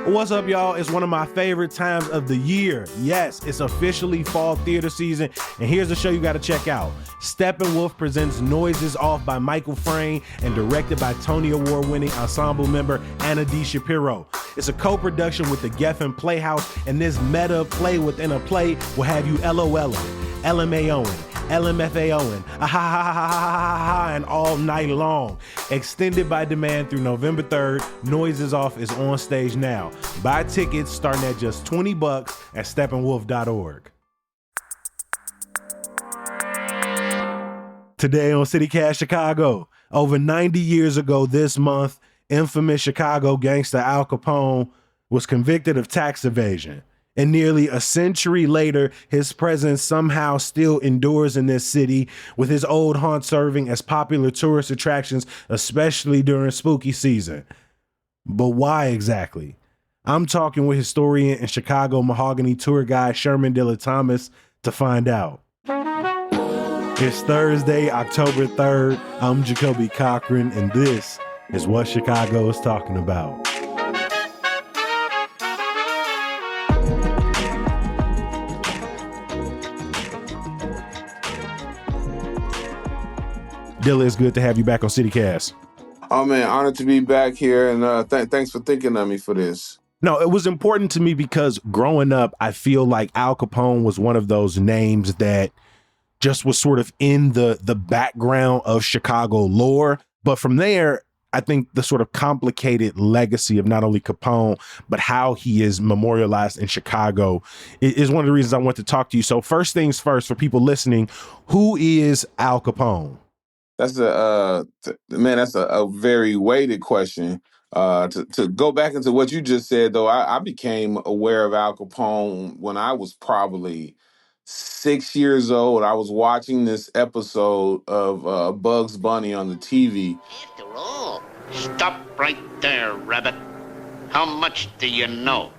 What's up, y'all? It's one of my favorite times of the year. Yes, it's officially fall theater season, and here's the show you got to check out. Steppenwolf presents Noises Off by Michael Frayn and directed by Tony Award-winning ensemble member Anna D. Shapiro. It's a co-production with the Geffen Playhouse, and this meta play within a play will have you LOLing, LMAOing, LMFAOing, and all night long. Extended by demand through November 3rd, Noises Off is on stage now. Buy tickets starting at just $20 at steppenwolf.org. Today on CityCast Chicago, over 90 years ago this month, infamous Chicago gangster Al Capone was convicted of tax evasion. And nearly a century later, his presence somehow still endures in this city, with his old haunt serving as popular tourist attractions, especially during spooky season. But why exactly? I'm talking with historian and Chicago mahogany tour guide Sherman Dillard Thomas to find out. It's Thursday, October 3rd. I'm Jacoby Cochran, and this is what Chicago is talking about. Dilla, it's good to have you back on CityCast. Oh, man, honored to be back here, and thanks for thinking of me for this. No, it was important to me because growing up, I feel like Al Capone was one of those names that just was sort of in the background of Chicago lore. But from there, I think the sort of complicated legacy of not only Capone, but how he is memorialized in Chicago is one of the reasons I want to talk to you. So first things first, for people listening, who is Al Capone? That's a very weighted question. To go back into what you just said, though, I became aware of Al Capone when I was probably 6 years old. I was watching this episode of Bugs Bunny on the TV. After all, stop right there, Rabbit. How much do you know?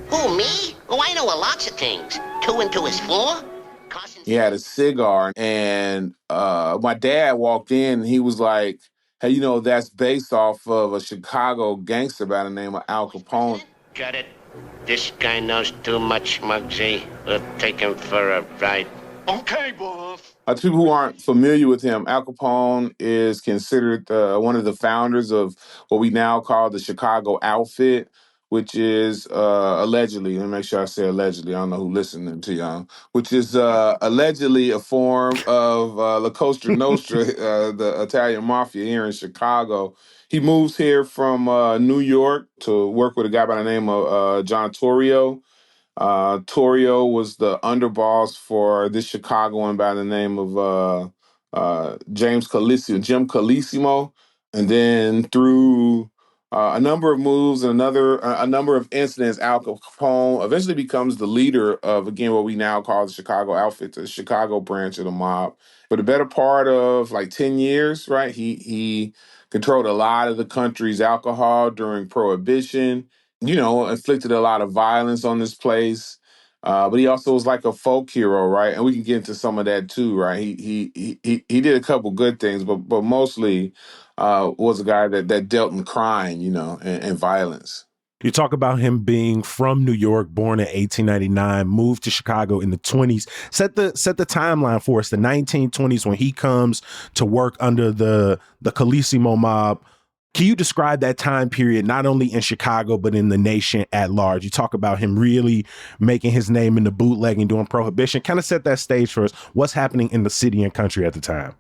Who, me? Oh, I know lots of things. 2 and 2 is 4. He had a cigar, and my dad walked in, and he was like, hey, that's based off of a Chicago gangster by the name of Al Capone. Got it. This guy knows too much, Muggsy. We'll take him for a ride. Okay, boss. To people who aren't familiar with him, Al Capone is considered one of the founders of what we now call the Chicago Outfit, which is allegedly, let me make sure I say allegedly, I don't know who listening to y'all, which is allegedly a form of La Cosa Nostra, the Italian mafia here in Chicago. He moves here from New York to work with a guy by the name of John Torrio. Torrio was the underboss for this Chicagoan by the name of Jim Colissimo. And then through a number of moves and a number of incidents, Al Capone eventually becomes the leader of, again, what we now call the Chicago Outfit, the Chicago branch of the mob. For the better part of like 10 years, right, he controlled a lot of the country's alcohol during Prohibition, inflicted a lot of violence on this place. But he also was like a folk hero, right? And we can get into some of that too, right? He did a couple good things, but mostly was a guy that dealt in crime, and violence. You talk about him being from New York, born in 1899, moved to Chicago in the 20s. Set the timeline for us, the 1920s, when he comes to work under the Colissimo mob. Can you describe that time period, not only in Chicago, but in the nation at large? You talk about him really making his name in the bootlegging, doing Prohibition. Kind of set that stage for us. What's happening in the city and country at the time?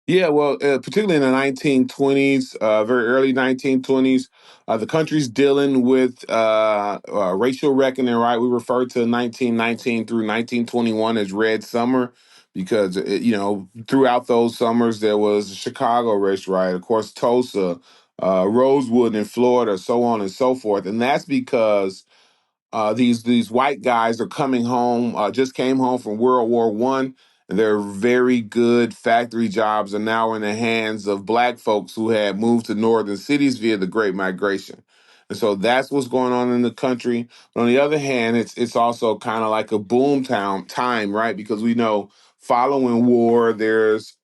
Yeah, well, particularly in the 1920s, very early 1920s, the country's dealing with racial reckoning, right? We refer to 1919 through 1921 as Red Summer because, throughout those summers, there was Chicago race riot, of course, Tulsa, Rosewood in Florida, so on and so forth. And that's because these white guys are coming home, just came home from World War I. Their very good factory jobs are now in the hands of Black folks who had moved to northern cities via the Great Migration. And so that's what's going on in the country. But on the other hand, it's also kind of like a boom time, right? Because we know following war, there's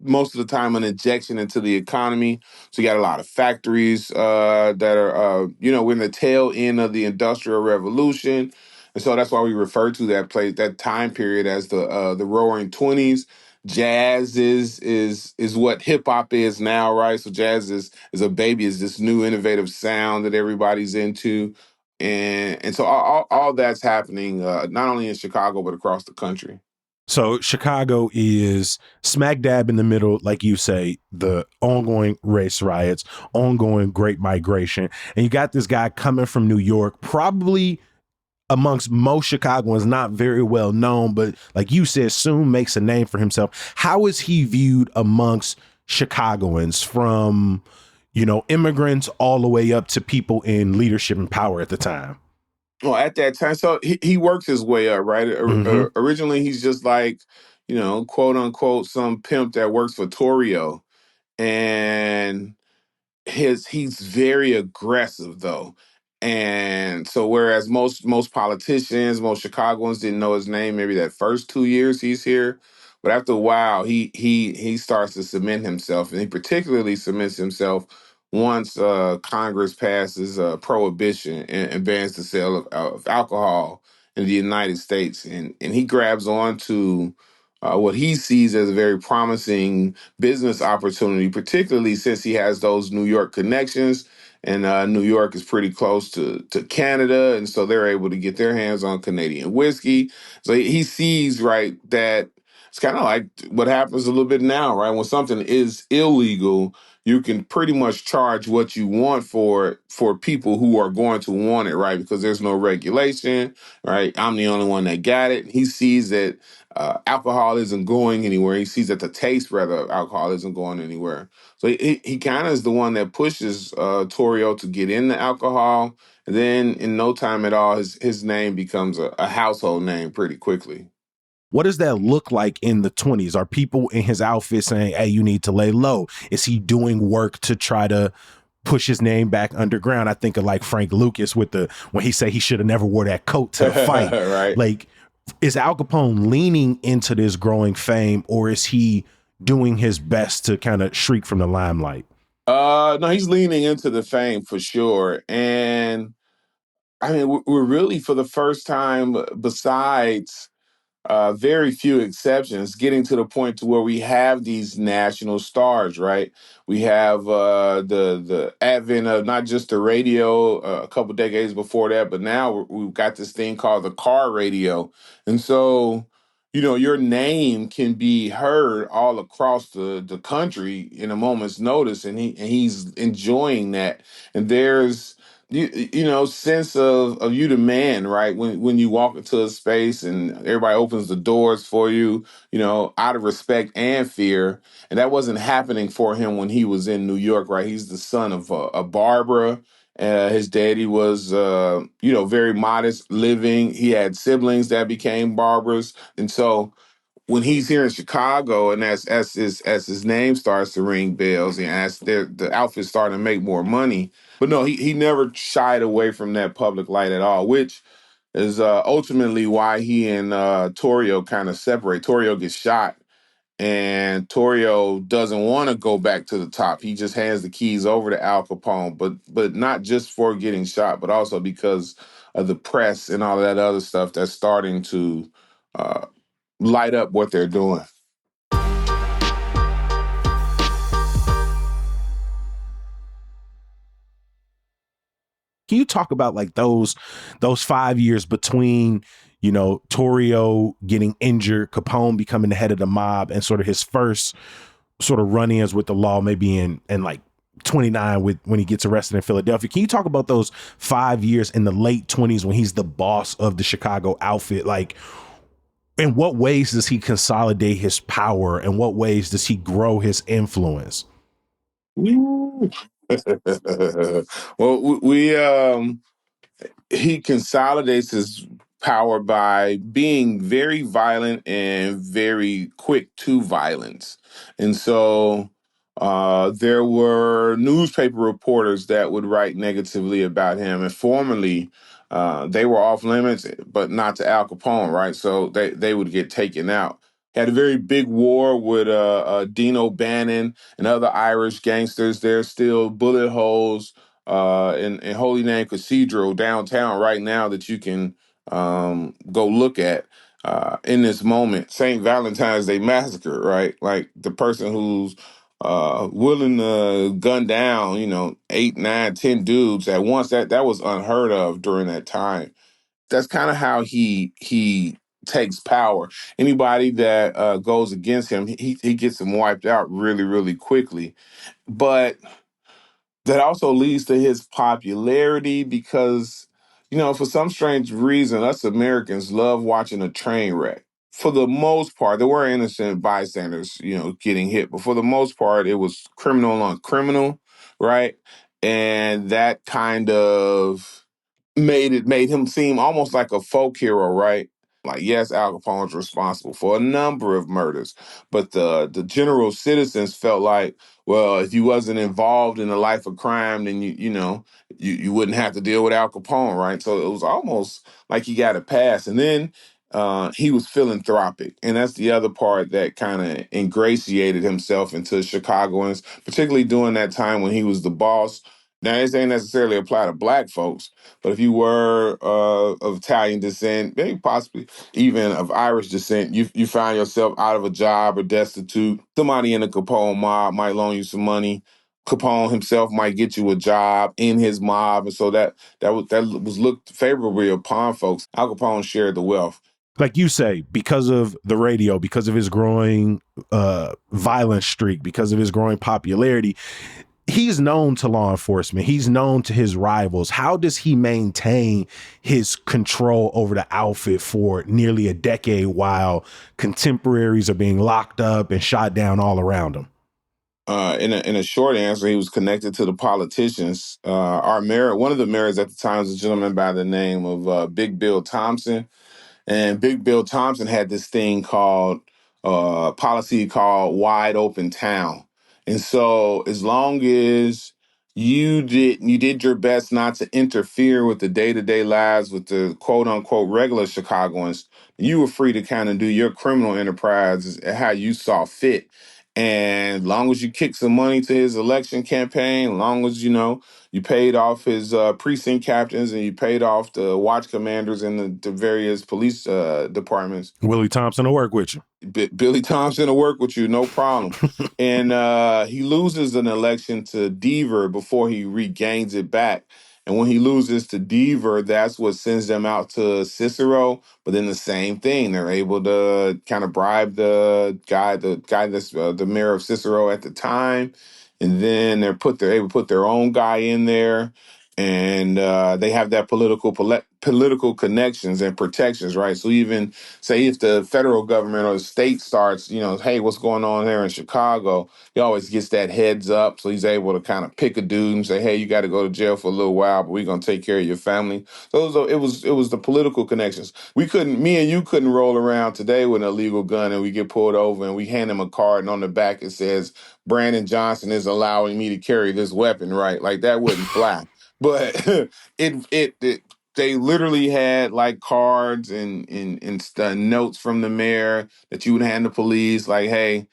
most of the time an injection into the economy. So you got a lot of factories that are, we're in the tail end of the Industrial Revolution. And so that's why we refer to that time period as the Roaring Twenties. Jazz is what hip hop is now, right? So jazz is a baby, is this new innovative sound that everybody's into, and so all that's happening not only in Chicago but across the country. So Chicago is smack dab in the middle, like you say, the ongoing race riots, ongoing great migration. And you got this guy coming from New York, probably amongst most Chicagoans, not very well known, but like you said, soon makes a name for himself. How is he viewed amongst Chicagoans, from, immigrants all the way up to people in leadership and power at the time? Well, at that time, so he works his way up, right? Mm-hmm. Originally, he's just like, quote unquote, some pimp that works for Torrio, and he's very aggressive though. And so whereas most politicians, most Chicagoans didn't know his name maybe that first 2 years he's here, but after a while he starts to cement himself, and he particularly cements himself once Congress passes prohibition and bans the sale of alcohol in the United States, and he grabs on to what he sees as a very promising business opportunity, particularly since he has those New York connections, and New York is pretty close to Canada, and so they're able to get their hands on Canadian whiskey. So he sees, right, that it's kind of like what happens a little bit now, right? When something is illegal, you can pretty much charge what you want for it for people who are going to want it, right? Because there's no regulation, right? I'm the only one that got it. He sees that alcohol isn't going anywhere. He sees that the taste, rather, of alcohol isn't going anywhere. So he kind of is the one that pushes Torrio to get into alcohol. And then in no time at all, his name becomes a household name pretty quickly. What does that look like in the 20s? Are people in his outfit saying, hey, you need to lay low? Is he doing work to try to push his name back underground? I think of like Frank Lucas with when he said he should have never wore that coat to the fight. Right. Like, is Al Capone leaning into this growing fame, or is he doing his best to kind of shriek from the limelight? No, he's leaning into the fame for sure. And I mean, we're really, for the first time, besides very few exceptions, getting to the point to where we have these national stars, right? We have the advent of not just the radio a couple decades before that, but now we've got this thing called the car radio. And so, your name can be heard all across the country in a moment's notice, and he's enjoying that. And there's sense of you the man, right? When you walk into a space and everybody opens the doors for you, out of respect and fear. And that wasn't happening for him when he was in New York, right? He's the son of a barber. His daddy was, very modest living. He had siblings that became barbers. And so when he's here in Chicago, and as his name starts to ring bells, and as the outfit's starting to make more money, but no, he never shied away from that public light at all, which is ultimately why he and Torrio kind of separate. Torrio gets shot, and Torrio doesn't want to go back to the top. He just hands the keys over to Al Capone, but not just for getting shot, but also because of the press and all of that other stuff that's starting to uh, light up what they're doing. Can you talk about like those 5 years between, Torrio getting injured, Capone becoming the head of the mob, and sort of his first sort of run-ins with the law, maybe in like 29 when he gets arrested in Philadelphia? Can you talk about those 5 years in the late 20s when he's the boss of the Chicago outfit? Like, in what ways does he consolidate his power? And what ways does he grow his influence? Ooh. Well, he consolidates his power by being very violent and very quick to violence. And so there were newspaper reporters that would write negatively about him. And formerly, they were off limits, but not to Al Capone, right? So they would get taken out. Had a very big war with Dino Bannon and other Irish gangsters. There's still bullet holes in Holy Name Cathedral downtown right now that you can go look at in this moment. St. Valentine's Day Massacre, right? Like the person who's willing to gun down, 8, 9, 10 dudes at once. That was unheard of during that time. That's kind of how he takes power. Anybody that goes against him, he gets them wiped out really, really quickly. But that also leads to his popularity because, for some strange reason, us Americans love watching a train wreck. For the most part, there were innocent bystanders, getting hit, but for the most part, it was criminal on criminal, right? And that kind of made him seem almost like a folk hero, right? Like, yes, Al Capone's responsible for a number of murders, but the general citizens felt like, well, if you wasn't involved in a life of crime, then you wouldn't have to deal with Al Capone, right? So it was almost like he got a pass. And then he was philanthropic, and that's the other part that kind of ingratiated himself into Chicagoans, particularly during that time when he was the boss. Now, this ain't necessarily apply to black folks, but if you were of Italian descent, maybe possibly even of Irish descent, you find yourself out of a job or destitute. Somebody in the Capone mob might loan you some money. Capone himself might get you a job in his mob, and so that was looked favorably upon folks. Al Capone shared the wealth. Like you say, because of the radio, because of his growing violence streak, because of his growing popularity, he's known to law enforcement. He's known to his rivals. How does he maintain his control over the outfit for nearly a decade while contemporaries are being locked up and shot down all around him? In a short answer, he was connected to the politicians. Our mayor, one of the mayors at the time, was a gentleman by the name of Big Bill Thompson. And Big Bill Thompson had this thing called policy called wide open town. And so as long as you did your best not to interfere with the day-to-day lives with the quote unquote regular Chicagoans, you were free to kind of do your criminal enterprise how you saw fit. And long as you kicked some money to his election campaign, long as you paid off his precinct captains and you paid off the watch commanders in the various police departments. Willie Thompson will work with you. Billy Thompson will work with you, no problem. And he loses an election to Deaver before he regains it back. And when he loses to Deaver, that's what sends them out to Cicero. But then the same thing, they're able to kind of bribe the guy that's the mayor of Cicero at the time, and then they're able to put their own guy in there, and they have that political connections and protections, right? So even say if the federal government or the state starts, hey, what's going on here in Chicago? He always gets that heads up. So he's able to kind of pick a dude and say, hey, you got to go to jail for a little while, but we're going to take care of your family. So it was the political connections. Me and you couldn't roll around today with an illegal gun and we get pulled over and we hand him a card and on the back it says, Brandon Johnson is allowing me to carry this weapon, right? Like that wouldn't fly. But it they literally had like cards and notes from the mayor that you would hand the police, like, hey,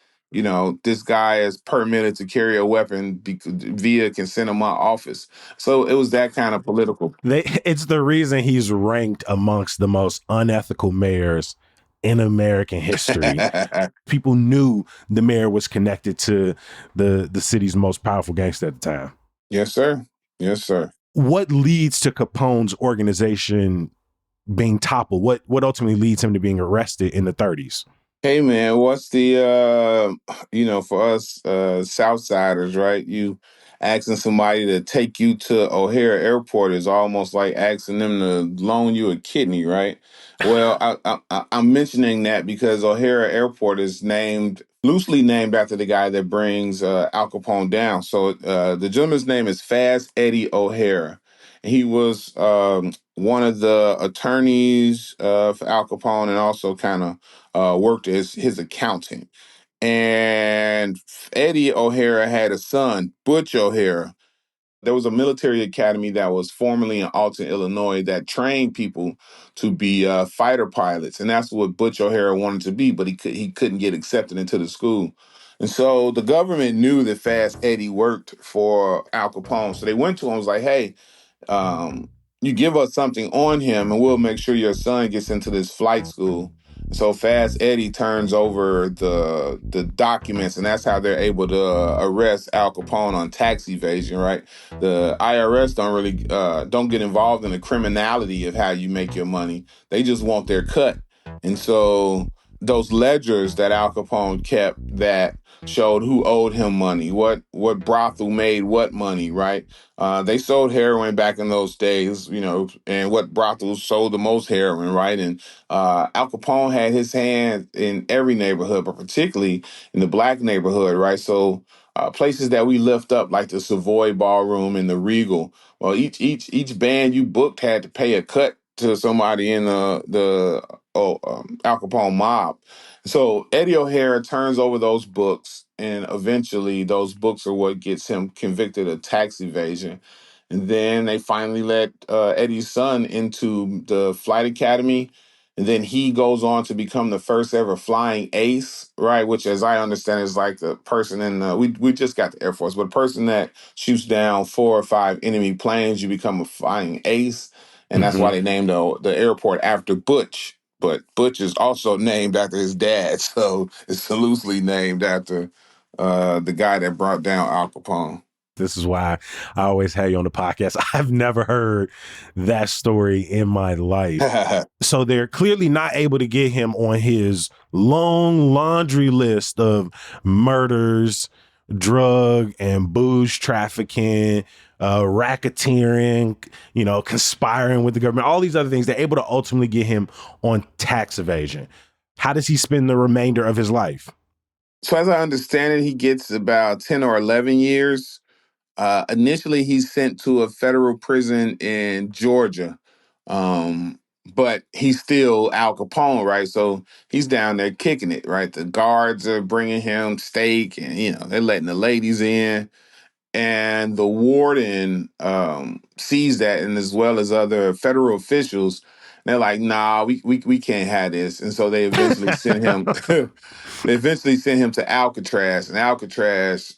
this guy is permitted to carry a weapon via consent of my office. So it was that kind of political. It's the reason he's ranked amongst the most unethical mayors in American history. People knew the mayor was connected to the city's most powerful gangster at the time. Yes, sir. Yes, sir. What leads to Capone's organization being toppled? What ultimately leads him to being arrested in the 30s? Hey man, what's the for us Southsiders, right? You asking somebody to take you to O'Hare Airport is almost like asking them to loan you a kidney, right? Well, I'm mentioning that because O'Hare Airport is loosely named after the guy that brings Al Capone down. So the gentleman's name is Fast Eddie O'Hare. He was one of the attorneys for Al Capone and also kind of worked as his accountant. And Eddie O'Hara had a son, Butch O'Hara. There was a military academy that was formerly in Alton, Illinois, that trained people to be fighter pilots, and that's what Butch O'Hara wanted to be, but he couldn't get accepted into the school. And so the government knew that Fast Eddie worked for Al Capone, so they went to him and was like, "Hey, um, you give us something on him, and we'll make sure your son gets into this flight school." So Fast Eddie turns over the documents, and that's how they're able to arrest Al Capone on tax evasion. Right, the IRS don't get involved in the criminality of how you make your money. They just want their cut, and so those ledgers that Al Capone kept that showed who owed him money, what brothel made what money, right? They sold heroin back in those days, and what brothels sold the most heroin, right? And Al Capone had his hand in every neighborhood, but particularly in the black neighborhood, right? So places that we lift up, like the Savoy Ballroom and the Regal. Well, each band you booked had to pay a cut to somebody in the Al Capone mob. So Eddie O'Hara turns over those books, and eventually those books are what gets him convicted of tax evasion. And then they finally let Eddie's son into the flight academy. And then he goes on to become the first ever flying ace, right? Which, as I understand, is like the person we just got the Air Force, but a person that shoots down 4 or 5 enemy planes, you become a flying ace. And that's Hmm. why they named the airport after Butch. But Butch is also named after his dad, so it's loosely named after the guy that brought down Al Capone. This is why I always have you on the podcast. I've never heard that story in my life. So they're clearly not able to get him on his long laundry list of murders, drug and booze trafficking, racketeering, conspiring with the government, all these other things. They're able to ultimately get him on tax evasion. How does he spend the remainder of his life? So as I understand it, he gets about 10 or 11 years. Initially, he's sent to a federal prison in Georgia, um, but he's still Al Capone, right? So he's down there kicking it, right? The guards are bringing him steak, and they're letting the ladies in. And the warden sees that, and as well as other federal officials, they're like, "Nah, we can't have this." And so they eventually send him. They eventually sent him to Alcatraz, and Alcatraz,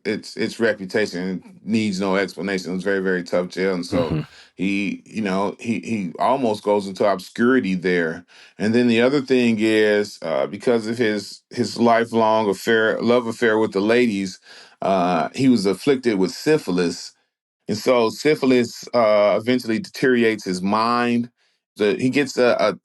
its reputation needs no explanation. It was very, very tough jail, and so Hmm. he almost goes into obscurity there. And then the other thing is, because of his lifelong love affair with the ladies, he was afflicted with syphilis, and so syphilis eventually deteriorates his mind. He gets a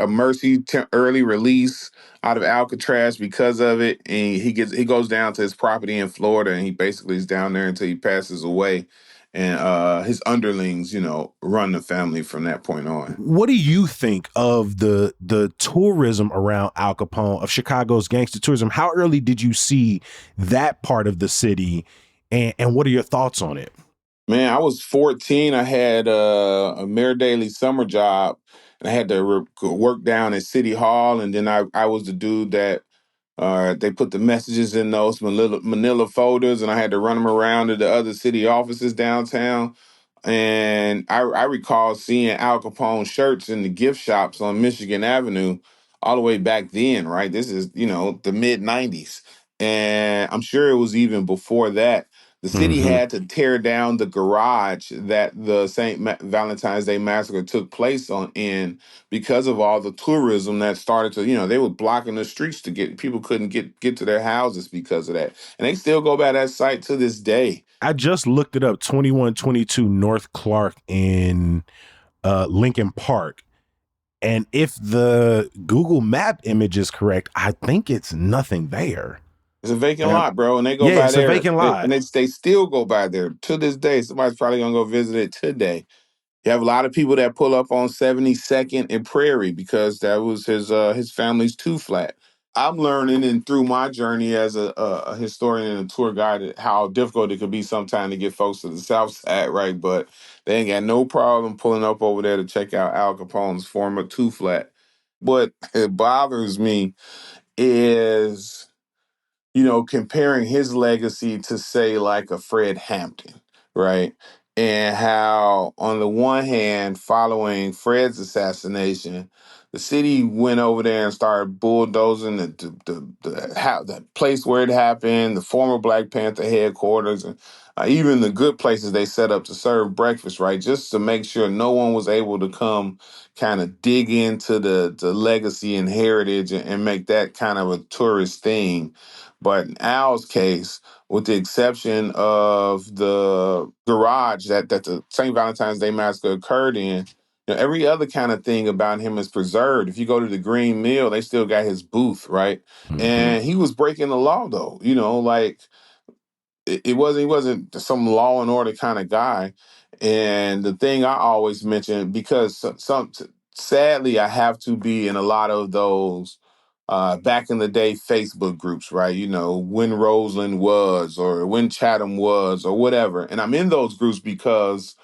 mercy early release out of Alcatraz because of it, and he goes down to his property in Florida, and he basically is down there until he passes away. And his underlings, run the family from that point on. What do you think of the tourism around Al Capone, of Chicago's gangster tourism? How early did you see that part of the city, and what are your thoughts on it? Man, I was 14. I had a Mayor Daily summer job, and I had to work down at City Hall. And then I was the dude that they put the messages in those manila folders, and I had to run them around to the other city offices downtown. And I recall seeing Al Capone shirts in the gift shops on Michigan Avenue all the way back then, right? This is, the mid 90s. And I'm sure it was even before that. The city Hmm. had to tear down the garage that the Valentine's Day Massacre took place in because of all the tourism that started to, they were blocking the streets to get people couldn't get to their houses because of that. And they still go by that site to this day. I just looked it up, 2122 North Clark in Lincoln Park. And if the Google Map image is correct, I think it's nothing there. It's a vacant Um, lot, bro, and they go yeah, by it's a there, vacant and lot. they still go by there to this day. Somebody's probably gonna go visit it today. You have a lot of people that pull up on 72nd and Prairie because that was his family's two flat. I'm learning, and through my journey as a historian and a tour guide, how difficult it could be sometimes to get folks to the South Side, right? But they ain't got no problem pulling up over there to check out Al Capone's former two flat. What it bothers me is comparing his legacy to, say, like a Fred Hampton, right? And how, on the one hand, following Fred's assassination, the city went over there and started bulldozing the place where it happened, the former Black Panther headquarters, and even the good places they set up to serve breakfast, right? Just to make sure no one was able to come kind of dig into the legacy and heritage and make that kind of a tourist thing. But in Al's case, with the exception of the garage that the St. Valentine's Day Massacre occurred in, every other kind of thing about him is preserved. If you go to the Green Mill, they still got his booth, right? Mm-hmm. And he was breaking the law, though. Like it wasn't he wasn't some law and order kind of guy. And the thing I always mention, because sadly I have to be in a lot of those back in the day Facebook groups, right? When Roseland was or when Chatham was or whatever. And I'm in those groups because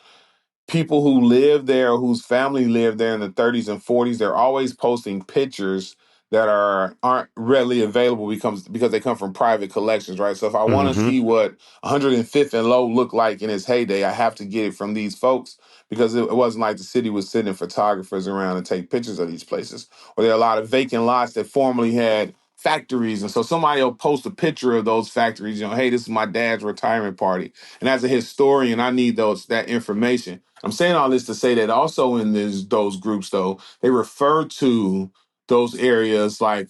people who live there or whose family lived there in the 30s and 40s, they're always posting pictures that aren't readily available because they come from private collections, right? So if I want to Mm-hmm. see what 105th and Low looked like in its heyday, I have to get it from these folks because it wasn't like the city was sending photographers around to take pictures of these places. Or there are a lot of vacant lots that formerly had factories. And so somebody will post a picture of those factories, hey, this is my dad's retirement party. And as a historian, I need that information. I'm saying all this to say that also in those groups, though, they refer to those areas like,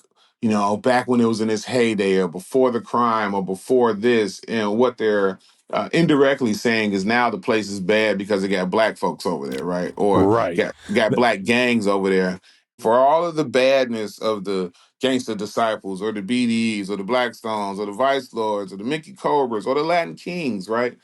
back when it was in its heyday or before the crime or before this. And what they're indirectly saying is now the place is bad because it got black folks over there, right? Or Right. got black gangs over there. For all of the badness of the Gangster Disciples or the BDs or the Blackstones or the Vice Lords or the Mickey Cobras or the Latin Kings, right?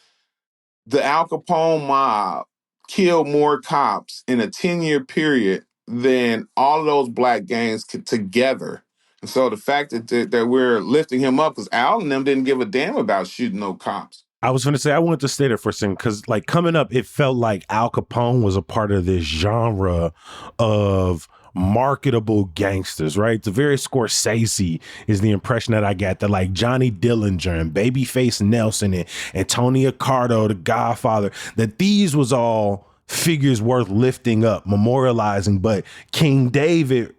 The Al Capone mob killed more cops in a 10-year period than all of those black gangs together. And so the fact that we're lifting him up, because Al and them didn't give a damn about shooting no cops. I was going to say, I wanted to stay there for a second because, like, coming up, it felt like Al Capone was a part of this genre of marketable gangsters, right? It's very Scorsese is the impression that I got, that like Johnny Dillinger and Babyface Nelson and Tony Accardo, the Godfather, that these was all figures worth lifting up, memorializing. But King David,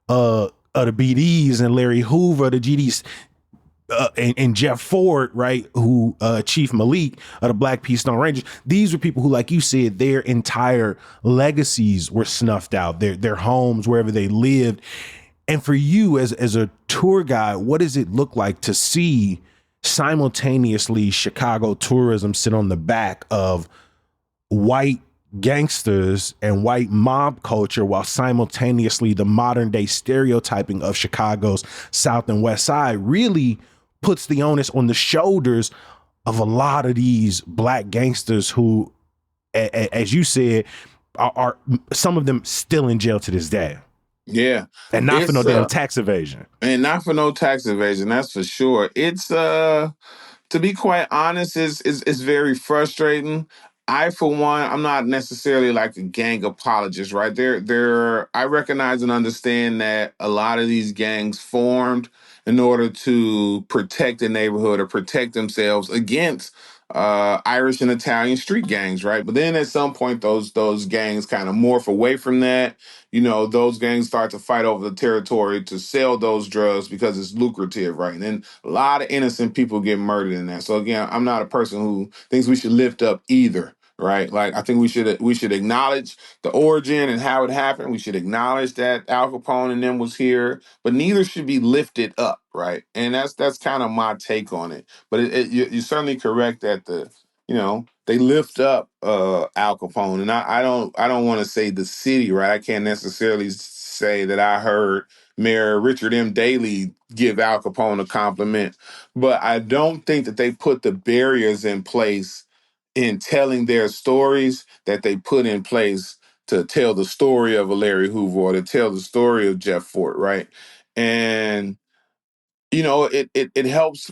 of the BDs, and Larry Hoover, the GDs, and Jeff Ford, right, who Chief Malik of the Black Peace Stone Rangers. These were people who, like you said, their entire legacies were snuffed out, their homes, wherever they lived. And for you as a tour guide, what does it look like to see simultaneously Chicago tourism sit on the back of white gangsters and white mob culture, while simultaneously the modern day stereotyping of Chicago's South and West Side really puts the onus on the shoulders of a lot of these black gangsters who, as you said, are some of them still in jail to this day. Yeah. And not for no It's damn tax evasion. and not for no tax evasion, that's for sure. It's to be quite honest, is very frustrating. I, for one, I'm not necessarily like a gang apologist, right? I recognize and understand that a lot of these gangs formed in order to protect the neighborhood or protect themselves against Irish and Italian street gangs, right? But then at some point, those gangs kind of morph away from that. Those gangs start to fight over the territory to sell those drugs because it's lucrative, right? And then a lot of innocent people get murdered in that. So again, I'm not a person who thinks we should lift up either, right? Like I think we should acknowledge the origin and how it happened. We should acknowledge that Al Capone and them was here, but neither should be lifted up, right? And that's kind of my take on it. But you're certainly correct that they lift up Al Capone, and I don't want to say the city, right? I can't necessarily say that I heard Mayor Richard M. Daley give Al Capone a compliment, but I don't think that they put the barriers in place in telling their stories that they put in place to tell the story of a Larry Hoover or to tell the story of Jeff Fort, right? And it helps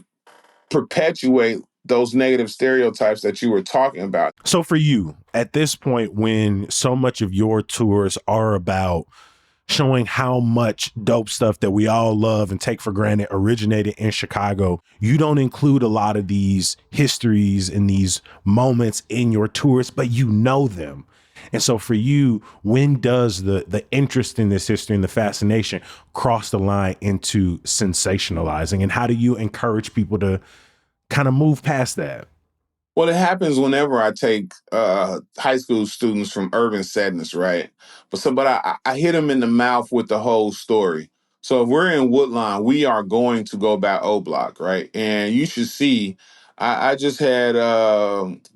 perpetuate those negative stereotypes that you were talking about. So for you, at this point, when so much of your tours are about showing how much dope stuff that we all love and take for granted originated in Chicago. You don't include a lot of these histories and these moments in your tours, but you know them. And so for you, when does the interest in this history and the fascination cross the line into sensationalizing? And how do you encourage people to kind of move past that? Well, it happens whenever I take high school students from urban settings, right? But I hit them in the mouth with the whole story. So if we're in Woodlawn, we are going to go by O Block, right? And you should see. I just had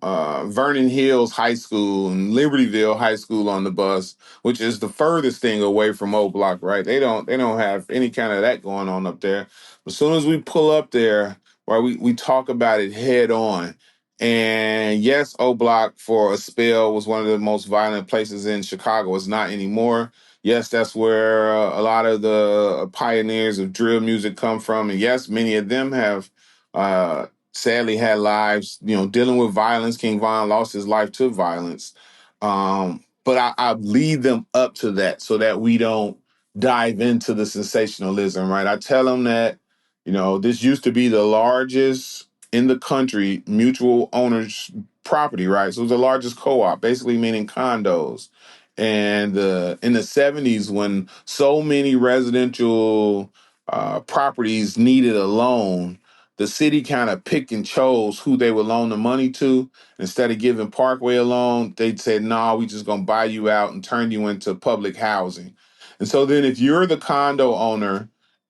Vernon Hills High School and Libertyville High School on the bus, which is the furthest thing away from O Block, right? They don't have any kind of that going on up there. As soon as we pull up there, right, we talk about it head on. And yes, O Block for a spell was one of the most violent places in Chicago. It's not anymore. Yes, that's where a lot of the pioneers of drill music come from. And yes, many of them have uh, sadly had lives, dealing with violence. King Von lost his life to violence. But I lead them up to that so that we don't dive into the sensationalism, right? I tell them that, this used to be the largest in the country mutual owners property, right? So it was the largest co-op, basically meaning condos. And in the 70s, when so many residential properties needed a loan, the city kind of picked and chose who they would loan the money to. Instead of giving Parkway a loan, they'd say, "No, we just gonna buy you out and turn you into public housing." And so then if you're the condo owner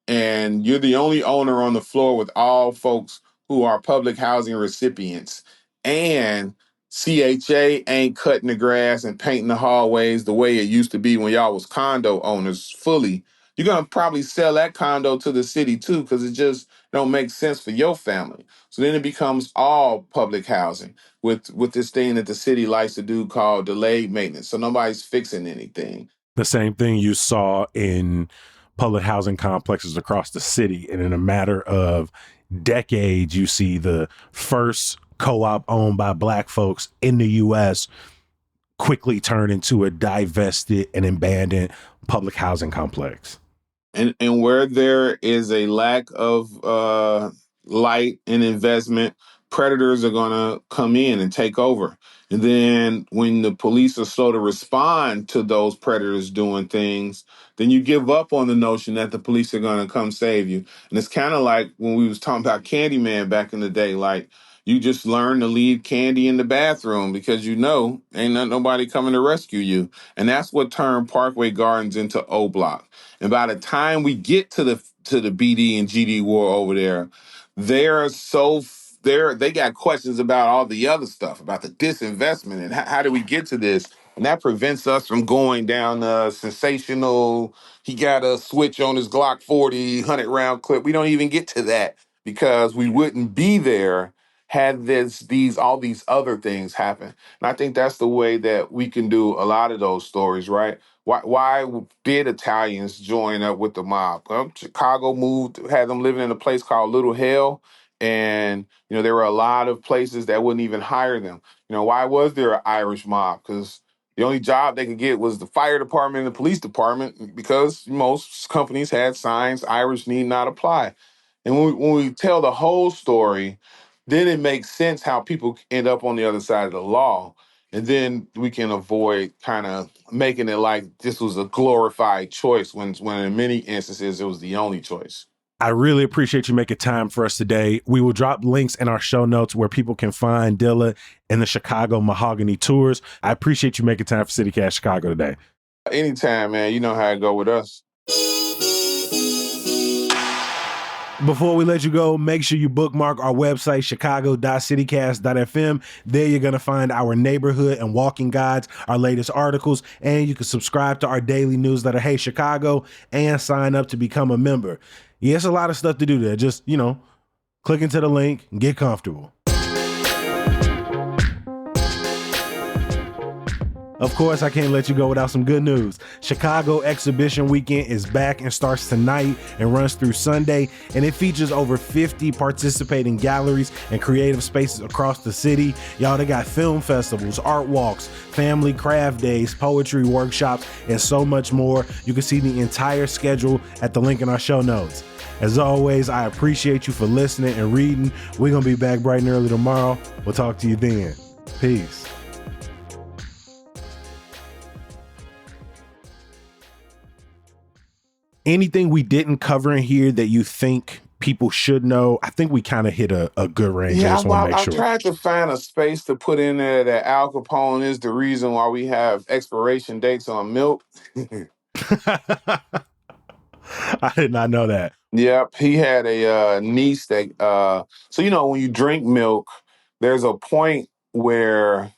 and you're the only owner on the floor with all folks who are public housing recipients, and CHA ain't cutting the grass and painting the hallways the way it used to be when y'all was condo owners fully, you're gonna probably sell that condo to the city too, because it just don't make sense for your family. So then it becomes all public housing with this thing that the city likes to do called delayed maintenance. So nobody's fixing anything. The same thing you saw in public housing complexes across the city. And in a matter of decades, you see the first co-op owned by Black folks in the U.S. quickly turn into a divested and abandoned public housing complex. And where there is a lack of light and investment, predators are going to come in and take over. And then when the police are slow to respond to those predators doing things, then you give up on the notion that the police are going to come save you. And it's kind of like when we was talking about Candyman back in the day, like you just learn to leave candy in the bathroom because ain't nobody coming to rescue you. And that's what turned Parkway Gardens into O Block. And by the time we get to the BD and GD war over there, they got questions about all the other stuff, about the disinvestment and how do we get to this? And that prevents us from going down the sensational, he got a switch on his Glock 40 100-round clip. We don't even get to that because we wouldn't be there had all these other things happen. And I think that's the way that we can do a lot of those stories, right? Why did Italians join up with the mob? Well, Chicago had them living in a place called Little Hell. And, there were a lot of places that wouldn't even hire them. Why was there an Irish mob? Because the only job they could get was the fire department and the police department because most companies had signs, Irish need not apply. And when we tell the whole story, then it makes sense how people end up on the other side of the law. And then we can avoid kind of making it like this was a glorified choice when in many instances it was the only choice. I really appreciate you making time for us today. We will drop links in our show notes where people can find Dilla and the Chicago Mahogany Tours. I appreciate you making time for CityCast Chicago today. Anytime, man. You know how it go with us. Before we let you go, make sure you bookmark our website, chicago.citycast.fm. There you're going to find our neighborhood and walking guides, our latest articles, and you can subscribe to our daily newsletter, Hey Chicago, and sign up to become a member. Yeah, it's a lot of stuff to do there. Just, click into the link and get comfortable. Of course, I can't let you go without some good news. Chicago Exhibition Weekend is back and starts tonight and runs through Sunday, and it features over 50 participating galleries and creative spaces across the city. Y'all, they got film festivals, art walks, family craft days, poetry workshops, and so much more. You can see the entire schedule at the link in our show notes. As always, I appreciate you for listening and reading. We're going to be back bright and early tomorrow. We'll talk to you then. Peace. Anything we didn't cover in here that you think people should know? I think we kind of hit a good range. I Yeah, just want to make I sure. tried to find a space to put in there that Al Capone is the reason why we have expiration dates on milk. I did not know that. Yep, he had a niece that. So when you drink milk, there's a point where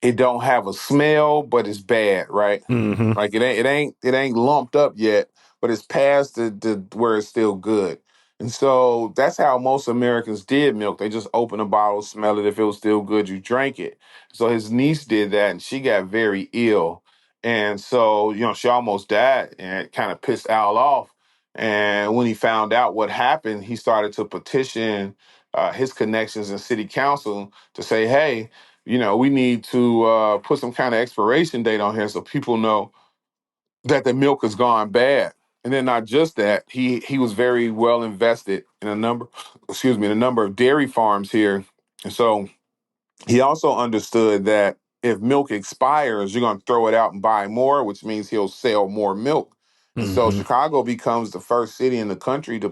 it don't have a smell, but it's bad, right? Mm-hmm. Like it ain't lumped up yet, but it's past the where it's still good. And so that's how most Americans did milk. They just opened a bottle, smell it. If it was still good, you drank it. So his niece did that, and she got very ill. And so she almost died, and it kind of pissed Al off. And when he found out what happened, he started to petition his connections in city council to say, hey, we need to put some kind of expiration date on here so people know that the milk has gone bad. And then not just that, he was very well invested in a number of dairy farms here. And so he also understood that if milk expires, you're going to throw it out and buy more, which means he'll sell more milk. And so Mm-hmm. Chicago becomes the first city in the country to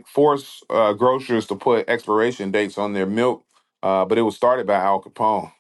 force grocers to put expiration dates on their milk. But it was started by Al Capone.